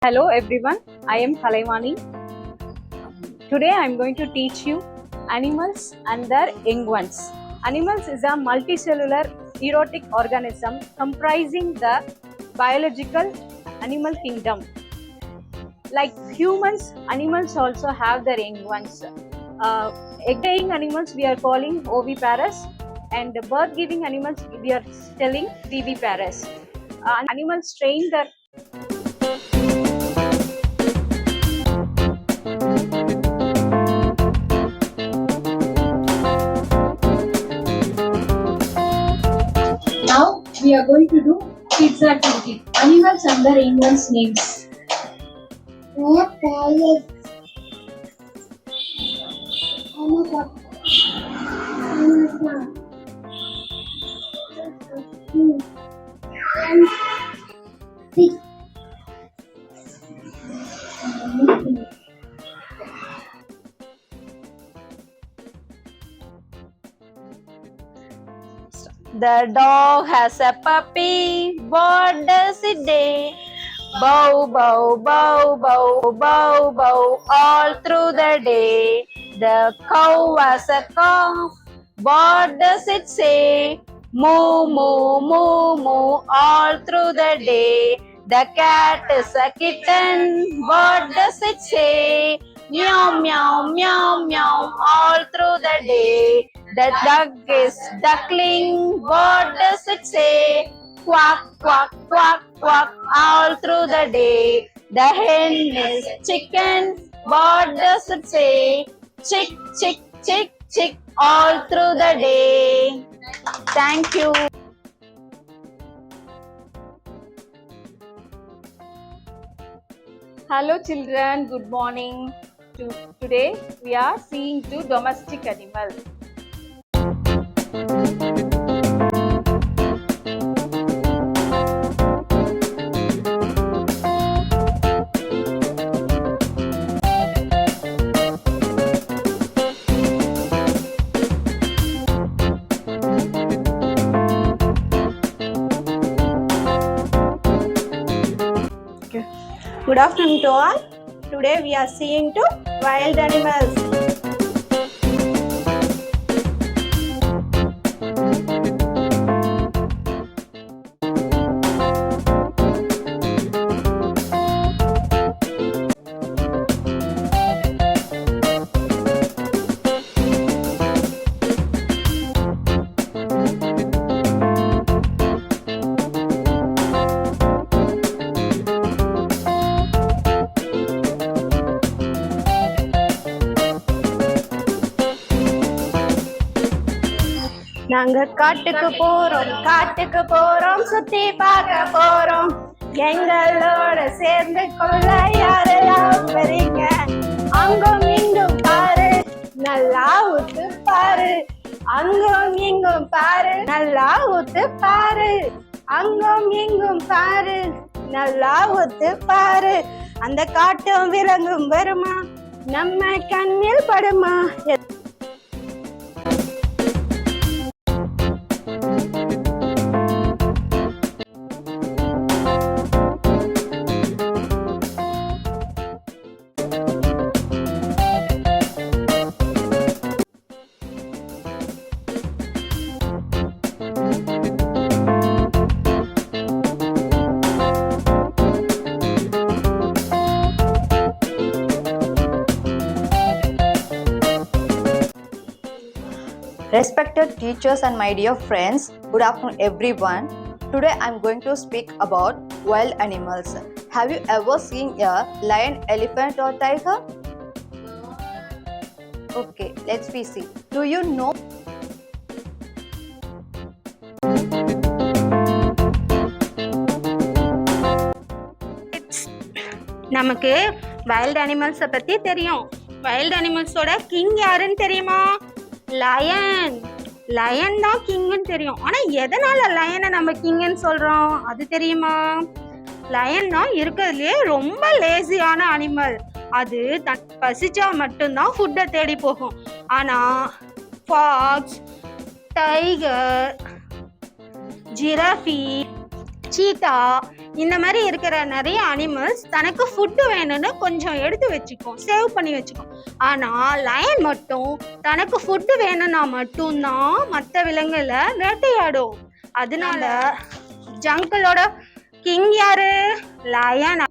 Hello everyone, I am Kalaivani. Today I am going to teach you animals and their young ones. Animals is a multicellular erotic organism comprising the biological animal kingdom. Like humans, animals also have their young ones. Egg-laying animals we are calling oviparous, and birth-giving animals we are telling viviparous. Animals train their Now we are going to do kids activity. Animals and their English names. The dog has a puppy. What does it do? Bow, bow, bow, bow, bow, bow, all through the day. The cow has a cow. What does it say? Moo, moo, moo, moo, all through the day. The cat is a kitten. What does it say? Meow, meow, meow, meow, all through the day. The duck is duckling. What does it say? Quack, quack, quack, quack, all through the day. The hen is chicken. What does it say? Chick, chick, chick, chick, all through the day. Thank you. Hello children, good morning. Today we are seeing two domestic animals. Good afternoon to all. Today we are seeing two wild animals. நாங்க காட்டுக்கு போறோம் சுத்தி பார்க்க போறோம் எங்களோட சேர்ந்து கொள்ள யாரெல்லாம் வரீங்க அங்கும் இங்கும் பாரு நல்லா ஊத்து பாரு அங்கும் இங்கும் பாரு நல்லா ஊத்து பாரு அங்கும் இங்கும் பாரு நல்லா ஊத்து பாரு அந்த காட்டும் விலங்கும் வருமா நம்ம கண்ணில் படுமா Respected teachers and my dear friends, good afternoon everyone. Today I am going to speak about wild animals. Have you ever seen a lion, elephant or tiger? Okay, let's see. Do you know? நமக்கு wild அனிமல்ஸை பற்றி தெரியும். Wild அனிமல்ஸோட king யாருன்னு தெரியுமா? Line தான் கிங்குன்னு தெரியும். ஆனால் எதனால லயனை நம்ம கிங்குன்னு சொல்கிறோம் அது தெரியுமா? லயன் தான் இருக்கிறதுலே ரொம்ப லேசியான அனிமல். அது பசிச்சா மட்டும்தான் ஃபுட்டை தேடி போகும். ஆனால் ஃபாக்ஸ், டைகர், ஜிராஃபி, சீட்டா இந்த மாதிரி இருக்கிற நிறைய அனிமல்ஸ் தனக்கு ஃபுட்டு வேணும்னு கொஞ்சம் எடுத்து வச்சுக்கும், சேவ் பண்ணி வச்சுக்கும். ஆனா லயன் மட்டும் தனக்கு ஃபுட்டு வேணும்னா மட்டும்தான் மற்ற விலங்குகளை வேட்டையாடும். அதனால ஜங்கிளோட கிங் யாரு? லயன்.